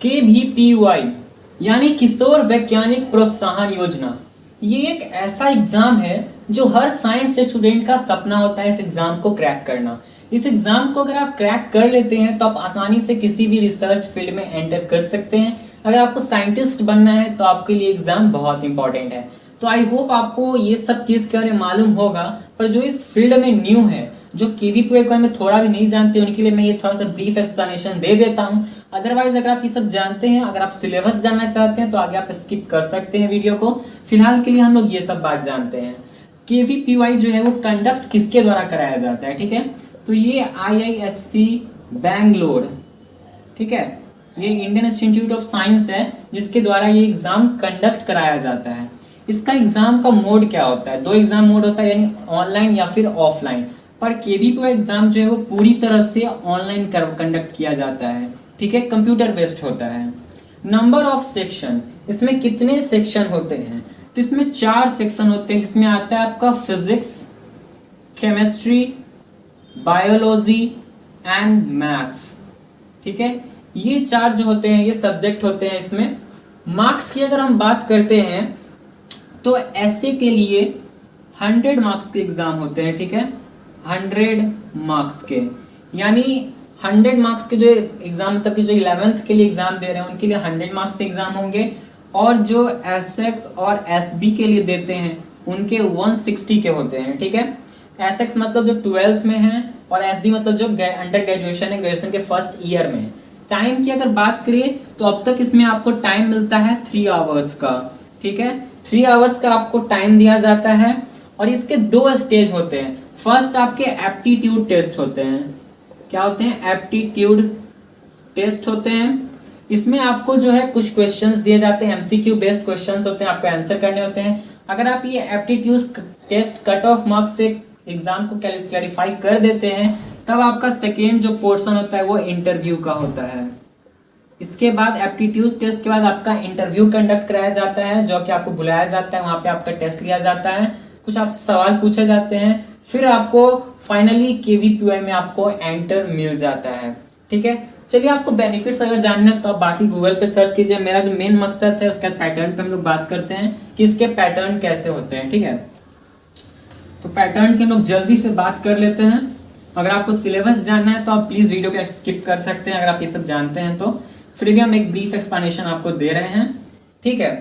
KVPY यानी किशोर वैज्ञानिक प्रोत्साहन योजना, ये एक ऐसा एग्ज़ाम है जो हर साइंस स्टूडेंट का सपना होता है इस एग्ज़ाम को क्रैक करना। इस एग्ज़ाम को अगर आप क्रैक कर लेते हैं तो आप आसानी से किसी भी रिसर्च फील्ड में एंटर कर सकते हैं। अगर आपको साइंटिस्ट बनना है तो आपके लिए एग्ज़ाम बहुत इंपॉर्टेंट है। तो आई होप आपको ये सब चीज़ के बारे में मालूम होगा, पर जो इस फील्ड में न्यू है, जो KVPY के बारे में थोड़ा भी नहीं जानते, उनके लिए मैं ये थोड़ा सा ब्रीफ एक्सप्लेनेशन दे देता हूँ। अदरवाइज अगर आप ये सब जानते हैं, अगर आप सिलेबस जानना चाहते हैं तो आगे आप स्किप कर सकते हैं वीडियो को। फिलहाल के लिए हम लोग ये सब बात जानते हैं। KVPY जो है वो कंडक्ट किसके द्वारा कराया जाता है, ठीक है। तो ये IISc बैंगलोर, ठीक है, ये इंडियन इंस्टीट्यूट ऑफ साइंस है जिसके द्वारा ये एग्ज़ाम कंडक्ट कराया जाता है। इसका एग्ज़ाम का मोड क्या होता है? दो एग्ज़ाम मोड होता है, यानी ऑनलाइन या फिर ऑफलाइन। पर KVPY एग्ज़ाम जो है वो पूरी तरह से ऑनलाइन कंडक्ट किया जाता है, ठीक है, कंप्यूटर बेस्ड होता है। नंबर ऑफ सेक्शन, इसमें कितने सेक्शन होते हैं? तो इसमें 4 सेक्शन होते हैं, जिसमें आता है आपका physics, chemistry, biology and maths, ठीक है। ये 4 जो होते हैं ये सब्जेक्ट होते हैं। इसमें मार्क्स की अगर हम बात करते हैं तो ऐसे के लिए 100 मार्क्स के एग्ज़ाम होते हैं, ठीक है, 100 मार्क्स के, यानी 100 मार्क्स के जो एग्ज़ाम, मतलब कि जो 11th के लिए एग्ज़ाम दे रहे हैं उनके लिए 100 मार्क्स के एग्ज़ाम होंगे, और जो SX और SB के लिए देते हैं उनके 160 के होते हैं, ठीक है। SX मतलब जो 12th में है, और SB मतलब जो अंडर ग्रेजुएशन है, ग्रेजुएशन के फर्स्ट ईयर में। टाइम की अगर बात करें तो अब तक इसमें आपको टाइम मिलता है 3 आवर्स का, ठीक है, 3 आवर्स का आपको टाइम दिया जाता है। और इसके 2 स्टेज होते हैं। फर्स्ट आपके एप्टीट्यूड टेस्ट होते हैं। क्या होते हैं? एप्टीट्यूड टेस्ट होते हैं। इसमें आपको जो है कुछ क्वेश्चंस दिए जाते हैं, MCQ बेस्ड क्वेश्चंस होते हैं, आपको आंसर करने होते हैं। अगर आप ये aptitude test cut off marks से एग्जाम को क्लैरिफाई कर देते हैं तब आपका सेकेंड जो पोर्शन होता है वो इंटरव्यू का होता है। इसके बाद एप्टीट्यूड टेस्ट के बाद आपका इंटरव्यू कंडक्ट कराया जाता है, जो कि आपको बुलाया जाता है, वहाँ पे आपका टेस्ट लिया जाता है, कुछ आपसे सवाल पूछे जाते हैं, फिर आपको फाइनली KVPY में आपको एंटर मिल जाता है, ठीक है। चलिए, आपको बेनिफिट्स अगर जानना है तो आप बाकी गूगल पे सर्च कीजिए। मेरा जो मेन मकसद है उसके बाद पैटर्न पे हम लोग बात करते हैं कि इसके पैटर्न कैसे होते हैं, ठीक है। तो पैटर्न की हम लोग जल्दी से बात कर लेते हैं। अगर आपको सिलेबस जानना है तो आप प्लीज़ वीडियो को स्किप कर सकते हैं अगर आप ये सब जानते हैं तो। फिर भी हम एक ब्रीफ एक्सप्लेनेशन आपको दे रहे हैं, ठीक है।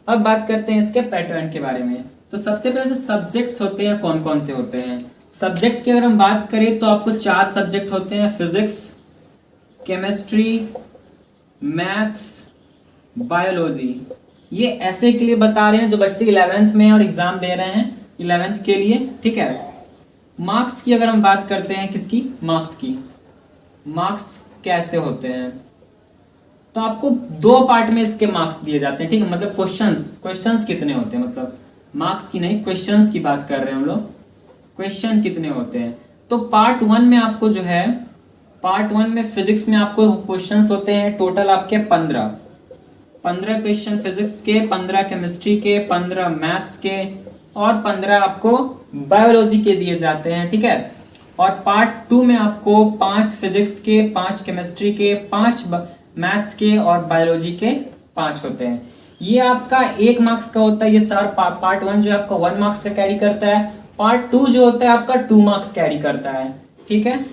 अब बात करते हैं इसके पैटर्न के बारे में। तो सबसे पहले जो सब्जेक्ट्स होते हैं कौन कौन से होते हैं? सब्जेक्ट की अगर हम बात करें तो आपको 4 सब्जेक्ट होते हैं, फिजिक्स, केमिस्ट्री, मैथ्स, बायोलॉजी। ये ऐसे के लिए बता रहे हैं जो बच्चे 11th में और एग्ज़ाम दे रहे हैं 11th के लिए, ठीक है। मार्क्स की अगर हम बात करते हैं, किसकी? मार्क्स की। मार्क्स कैसे होते हैं? तो आपको 2 पार्ट में इसके मार्क्स दिए जाते हैं, ठीक है। मतलब क्वेश्चंस कितने होते हैं, मतलब मार्क्स की नहीं, क्वेश्चंस की बात कर रहे हैं हम लोग। क्वेश्चन कितने होते हैं? तो पार्ट 1 में आपको जो है, पार्ट 1 में फिजिक्स में आपको क्वेश्चंस होते हैं टोटल आपके 15 क्वेश्चन फिजिक्स के, 15 केमिस्ट्री के, 15 मैथ्स के, और 15 आपको बायोलॉजी के दिए जाते हैं, ठीक है। और पार्ट 2 में आपको 5 फिजिक्स के, 5 केमिस्ट्री के, 5 मैथ्स के और बायोलॉजी के 5 होते हैं। ये आपका 1 मार्क्स का होता है। ये सारा पार्ट 1 जो है आपका 1 मार्क्स का कैरी करता है। पार्ट 2 जो होता है आपका 2 मार्क्स कैरी करता है, ठीक है।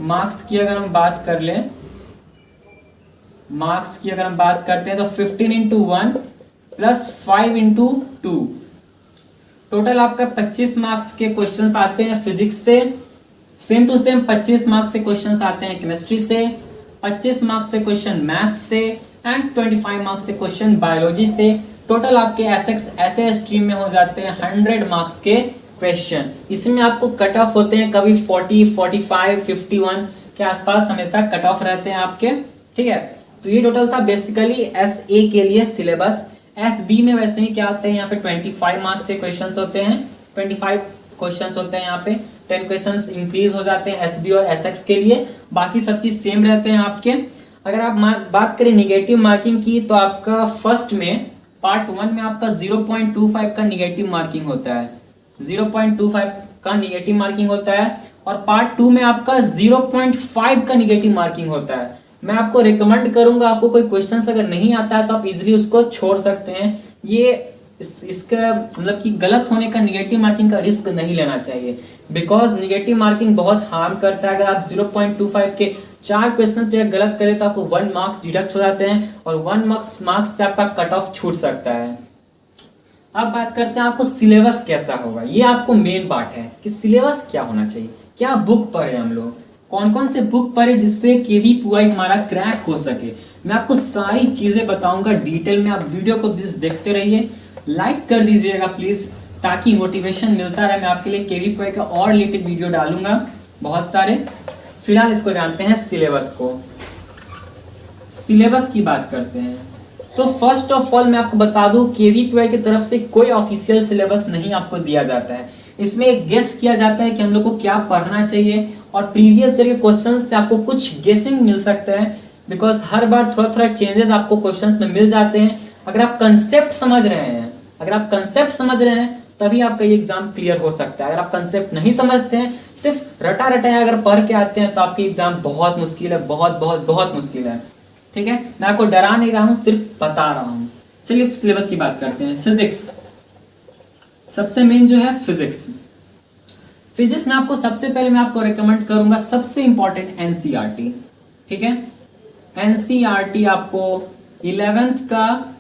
मार्क्स की अगर हम बात कर लें, मार्क्स की अगर हम बात करते हैं तो 15 × 1 + 5 × 2, टोटल आपका 25 मार्क्स के क्वेश्चंस आते हैं फिजिक्स से। सेम टू सेम 25 मार्क्स से क्वेश्चंस आते हैं केमिस्ट्री से, 25 मार्क्स से क्वेश्चन मैथ्स से, एंड 25 मार्क्स से क्वेश्चन बायोलॉजी से। टोटल आपके ऐसे स्ट्रीम में हो जाते हैं 100 मार्क्स के क्वेश्चन। इसमें आपको कट ऑफ होते हैं, कभी 40, 45, 51 के आसपास हमेशा कट ऑफ रहते हैं आपके, ठीक है। तो ये टोटल था बेसिकली SA के लिए सिलेबस। SB में वैसे ही क्या होते हैं, यहाँ पे 25 मार्क्स के क्वेश्चंस होते हैं, 25 क्वेश्चंस होते हैं यहाँ पे, 10 क्वेश्चंस इंक्रीज हो जाते हैं SB और SX के लिए। बाकी सब चीज़ सेम रहते हैं आपके। अगर आप बात करें निगेटिव मार्किंग की तो आपका फर्स्ट में पार्ट 1 में आपका 0.25 का निगेटिव मार्किंग होता है, 0.25 का निगेटिव मार्किंग होता है। और पार्ट 2 में आपका 0.5 का निगेटिव मार्किंग होता है। मैं आपको रिकमेंड करूंगा, आपको कोई क्वेश्चन अगर नहीं आता है तो आप इजीली उसको छोड़ सकते हैं। ये इसका मतलब कि गलत होने का, निगेटिव मार्किंग का रिस्क नहीं लेना चाहिए, बिकॉज निगेटिव मार्किंग बहुत हार्म करता है। अगर आप 0.25 के 4 क्वेश्चन गलत करें तो आपको 1 मार्क्स डिडक्ट हो जाते हैं और 1 मार्क्स से आपका कट ऑफ छूट सकता है। अब बात करते हैं आपको सिलेबस कैसा होगा। ये आपको मेन पार्ट है कि सिलेबस क्या होना चाहिए, क्या बुक पढ़े हम लोग, कौन कौन से बुक पढ़े जिससे केवीपीवाई हमारा क्रैक हो सके। मैं आपको सारी चीजें बताऊंगा डिटेल में। आप वीडियो को प्लीज देखते रहिए, लाइक कर दीजिएगा प्लीज, ताकि मोटिवेशन मिलता रहे। मैं आपके लिए केवीपीवाई का और रिलेटेड वीडियो डालूंगा बहुत सारे। फिलहाल इसको जानते हैं सिलेबस को। सिलेबस की बात करते हैं तो फर्स्ट ऑफ ऑल मैं आपको बता दूं, केवीपीवाई की तरफ से कोई ऑफिशियल सिलेबस नहीं आपको दिया जाता है। इसमें एक गेस किया जाता है कि हम लोग को क्या पढ़ना चाहिए और प्रीवियस ईयर के क्वेश्चंस से आपको कुछ गेसिंग मिल सकता है, बिकॉज हर बार थोड़ा थोड़ा चेंजेस आपको क्वेश्चंस में मिल जाते हैं। अगर आप कंसेप्ट समझ रहे हैं तभी आपका ये एग्जाम क्लियर हो सकता है। अगर आप कंसेप्ट नहीं समझते हैं, सिर्फ रटा रटाया अगर पढ़ के आते हैं तो आपकी एग्जाम बहुत मुश्किल है, बहुत बहुत बहुत मुश्किल है। ठीक है, मैं आपको डरा नहीं रहा हूं, सिर्फ बता रहा हूं। चलिए सिलेबस की बात करते हैं। फिजिक्स सबसे मेन जो है फिजिक्स में आपको सबसे पहले मैं आपको रिकमेंड करूंगा सबसे इंपॉर्टेंट एनसीईआरटी। ठीक है, एनसीईआरटी आपको 11th का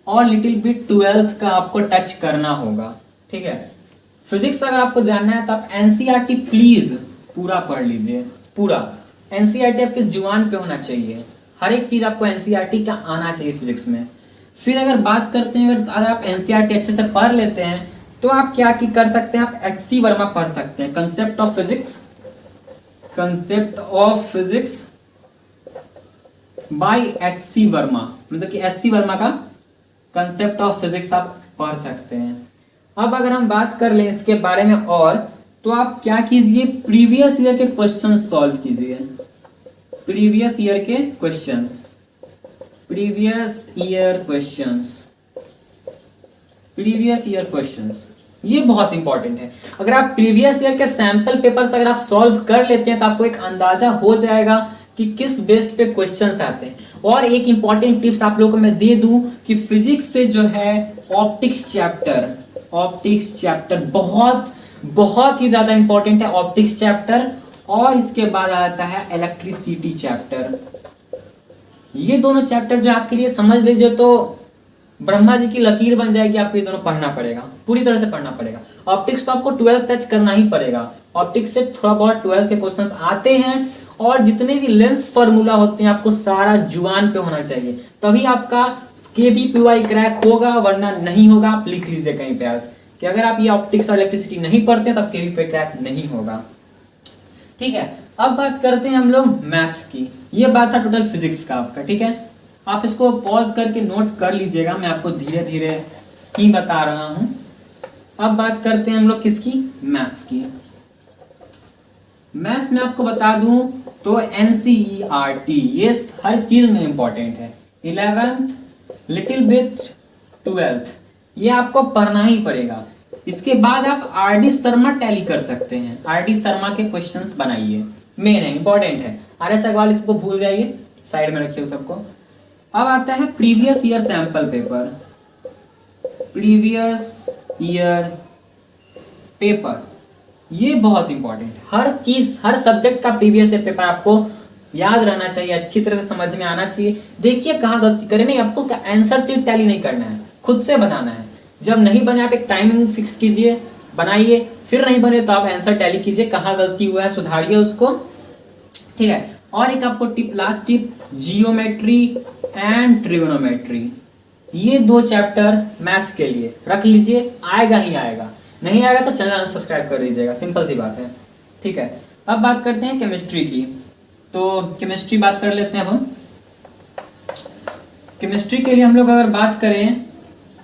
और लिटिल बिट 12th का आपको टच करना होगा। ठीक है, फिजिक्स अगर आपको जानना है तो आप एनसीईआरटी प्लीज पूरा पढ़ लीजिए। पूरा एनसीईआरटी आपके जुबान पे होना चाहिए, हर एक चीज आपको एनसीईआरटी का आना चाहिए फिजिक्स में। फिर अगर बात करते हैं, अगर आप एनसीईआरटी अच्छे से पढ़ लेते हैं तो आप क्या कर सकते हैं, आप एचसी वर्मा पढ़ सकते हैं। Concept of physics bye HC Verma, मतलब कि एचसी वर्मा का कंसेप्ट ऑफ फिजिक्स आप पढ़ सकते हैं। अब अगर हम बात कर लें इसके बारे में और, तो आप क्या कीजिए, प्रीवियस ईयर के क्वेश्चन सॉल्व कीजिए। प्रीवियस ईयर क्वेश्चंस ये बहुत इंपॉर्टेंट है। अगर आप प्रीवियस ईयर के सैंपल पेपर्स अगर आप सॉल्व कर लेते हैं तो आपको एक अंदाजा हो जाएगा कि किस बेस्ड पे क्वेश्चंस आते हैं। और एक इंपॉर्टेंट टिप्स आप लोगों को मैं दे दूं कि फिजिक्स से जो है ऑप्टिक्स चैप्टर बहुत बहुत ही ज्यादा इंपॉर्टेंट है, ऑप्टिक्स चैप्टर। और इसके बाद आता है इलेक्ट्रिसिटी चैप्टर। ये दोनों चैप्टर जो आपके लिए समझ लीजिए तो ब्रह्मा जी की लकीर बन जाएगी। आपको ये दोनों पढ़ना पड़ेगा, पूरी तरह से पढ़ना पड़ेगा। ऑप्टिक्स तो आपको 12th टच करना ही पड़ेगा। ऑप्टिक्स से थोड़ा बहुत 12th के क्वेश्चंस आते हैं, और जितने भी लेंस फार्मूला होते हैं आपको सारा जुबान पे होना चाहिए, तभी आपका केवीपीवाई क्रैक होगा, वरना नहीं होगा। आप लिख लीजिए कहीं पे आज कि अगर आप ये ऑप्टिक्स और इलेक्ट्रिसिटी नहीं पढ़ते तब केवीपीवाई क्रैक नहीं होगा। ठीक है, अब बात करते हैं हम लोग मैथ्स की। ये बात था टोटल फिजिक्स का आपका। ठीक है, आप इसको पॉज करके नोट कर लीजिएगा, मैं आपको धीरे धीरे ही बता रहा हूं। अब बात करते हैं हम लोग किसकी, मैथ्स की। मैथ्स में आपको बता दूं तो एनसीईआरटी ये हर चीज में इंपॉर्टेंट है। 11th लिटिल बिट 12th ये आपको पढ़ना ही पड़ेगा। इसके बाद आप आरडी शर्मा टैली कर सकते हैं। आरडी शर्मा के क्वेश्चंस बनाइए, मेन है, इंपॉर्टेंट है। आरएस अग्रवाल इसको भूल जाइए, साइड में रखिए सबको। अब आता है प्रीवियस ईयर सैंपल पेपर। ये बहुत इंपॉर्टेंट है। हर चीज, हर सब्जेक्ट का प्रीवियस ईयर पेपर आपको याद रहना चाहिए, अच्छी तरह से समझ में आना चाहिए। देखिए कहाँ गलती करें, नहीं आपको आंसर शीट टैली नहीं करना है, खुद से बनाना है। जब नहीं बने आप एक टाइमिंग फिक्स कीजिए, बनाइए। फिर नहीं बने तो आप आंसर टैली कीजिए, कहाँ गलती हुआ है सुधारिए उसको। ठीक है, और एक आपको tip, last tip, geometry and trigonometry. ये 2 चैप्टर मैथ्स के लिए रख लीजिए, आएगा ही आएगा। नहीं आएगा तो चैनल सब्सक्राइब कर दीजिएगा, सिंपल सी बात है। ठीक है, अब बात करते हैं केमिस्ट्री की। तो केमिस्ट्री बात कर लेते हैं हम। केमिस्ट्री के लिए हम लोग अगर बात करें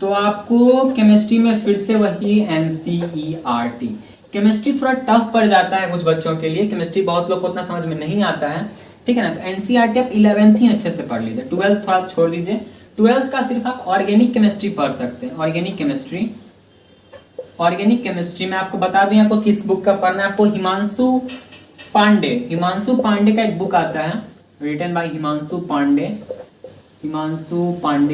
तो आपको केमिस्ट्री में फिर से वही एनसीईआरटी। केमिस्ट्री थोड़ा टफ पड़ जाता है कुछ बच्चों के लिए, केमिस्ट्री बहुत लोग को उतना समझ में नहीं आता है। ठीक है ना, तो एनसीईआरटी आप 11th ही अच्छे से पढ़ लीजिए, 12th थोड़ा छोड़ दीजिए। 12th का सिर्फ आप ऑर्गेनिक केमिस्ट्री पढ़ सकते हैं। ऑर्गेनिक केमिस्ट्री में आपको बता दें आपको किस बुक का पढ़ना है। आपको हिमांशु पांडे का एक बुक आता है, रिटन बाय हिमांशु पांडे।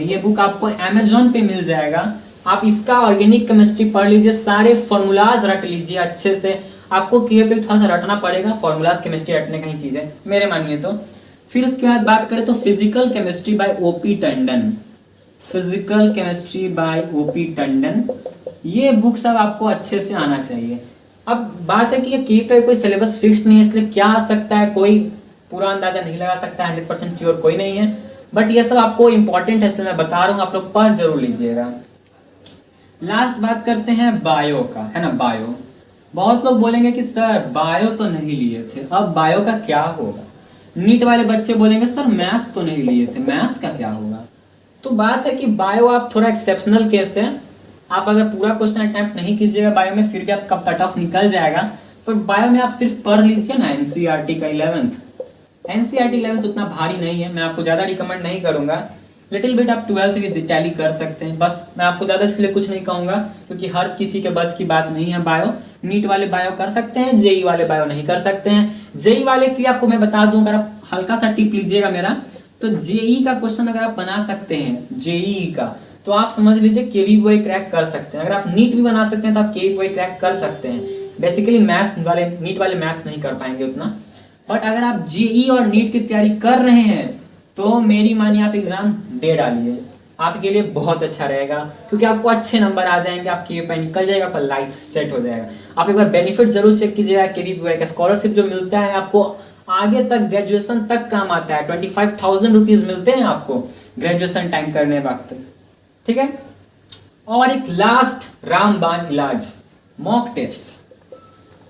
ये बुक आपको अमेजोन पे मिल जाएगा। आप इसका ऑर्गेनिक केमिस्ट्री पढ़ लीजिए, सारे फॉर्मूलाज रट लीजिए अच्छे से। आपको केवल पे थोड़ा सा रटना पड़ेगा, फॉर्मूलाज केमिस्ट्री रटने का ही चीज़ है मेरे मानिए तो। फिर उसके बाद बात करें तो physical chemistry bye OP Tandon, physical chemistry bye OP Tandon, ये बुक सब आपको अच्छे से आना चाहिए। अब बात है कि ये की पे कोई सिलेबस फिक्स नहीं है, इसलिए क्या आ सकता है कोई पूरा अंदाजा नहीं लगा सकता, 100% श्योर कोई नहीं है, बट ये सब आपको इंपॉर्टेंट है इसलिए मैं बता रहा हूँ, आप लोग पढ़ जरूर लीजिएगा। लास्ट बात करते हैं बायो का, है ना। बायो, बहुत लोग बोलेंगे कि सर बायो तो नहीं लिए थे, अब बायो का क्या होगा। नीट वाले बच्चे बोलेंगे सर मैथ्स तो नहीं लिए थे, मैथ्स का क्या होगा। तो बात है कि बायो आप थोड़ा एक्सेप्शनल केस है, आप अगर पूरा क्वेश्चन अटेम्प्ट नहीं कीजिएगा बायो में फिर भी आपका कट ऑफ निकल जाएगा। तो बायो में आप सिर्फ पढ़ लीजिए ना एनसीईआरटी का 11th, एनसीईआरटी 11th उतना भारी नहीं है, मैं आपको ज़्यादा रिकमेंड नहीं करूँगा। लिटिल बिट आप 12th भी टैली कर सकते हैं, बस मैं आपको ज़्यादा इसके लिए कुछ नहीं कहूँगा क्योंकि हर किसी के बस की बात नहीं है बायो। नीट वाले बायो कर सकते हैं, जेई वाले बायो नहीं कर सकते हैं। जेई वाले की आपको मैं बता दूं, अगर आप हल्का सा टिप लीजिएगा मेरा, तो जेई का क्वेश्चन अगर आप बना सकते हैं जेई का, तो आप समझ लीजिए केवीबीवाई क्रैक कर सकते हैं। अगर आप नीट भी बना सकते हैं तो आप केवीबीवाई क्रैक कर सकते हैं। बेसिकली मैथ्स वाले, नीट वाले मैथ्स नहीं कर पाएंगे उतना, बट अगर आप जेई और नीट की तैयारी कर रहे हैं तो मेरी मानिए आप एग्जाम दे डालिए, आपके लिए बहुत अच्छा रहेगा क्योंकि आपको अच्छे नंबर आ जाएंगे, आपकी पे निकल जाएगा, आपका लाइफ सेट हो जाएगा। आप एक बार बेनिफिट जरूर चेक कीजिएगा, केवीबीवाई का स्कॉलरशिप जो मिलता है आपको आगे तक ग्रेजुएशन तक काम आता है। 25,000 रुपीज मिलते हैं आपको ग्रेजुएशन टाइम करने वक्त, ठीक है। और एक लास्ट रामबाण इलाज, मॉक टेस्ट।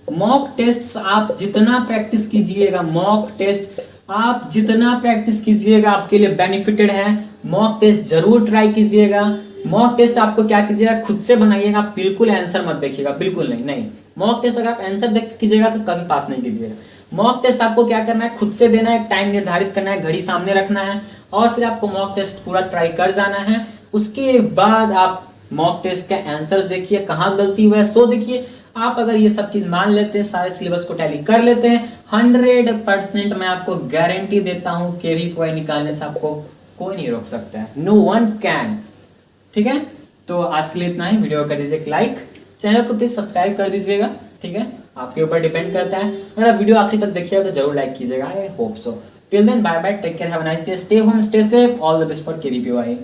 मॉक टेस्ट आप जितना प्रैक्टिस कीजिएगा, मॉक टेस्ट आप जितना प्रैक्टिस कीजिएगा आपके लिए बेनिफिटेड है। मॉक टेस्ट जरूर ट्राई कीजिएगा। मॉक टेस्ट आपको क्या कीजिएगा, खुद से बनाइएगा, आप बिल्कुल आंसर मत देखिएगा, बिल्कुल नहीं। मॉक टेस्ट अगर आप आंसर देख के कीजिएगा तो कभी पास नहीं कीजिएगा। मॉक टेस्ट आपको क्या करना है, खुद से देना है, टाइम निर्धारित करना है, घड़ी सामने रखना है और फिर आपको मॉक टेस्ट पूरा ट्राई कर जाना है। उसके बाद आप मॉक टेस्ट का आंसर देखिए, कहाँ गलती हुआ है सो देखिए। आप अगर ये सब चीज मान लेते हैं, सारे सिलेबस को टैली कर लेते हैं, 100% मैं आपको गारंटी देता हूं केवीबीवाई निकालने से आपको कोई नहीं रोक सकता है, नो वन कैन, ठीक है। तो आज के लिए इतना ही, वीडियो कर दीजिए लाइक, चैनल को प्लीज सब्सक्राइब कर दीजिएगा, ठीक है, आपके ऊपर डिपेंड करता है। अगर आप वीडियो आखिर तक देखिएगा तो जरूर लाइक कीजिएगा। I hope so. Till then bye bye, take care, have a nice day, stay home, stay safe, all the best for केवीबीवाई।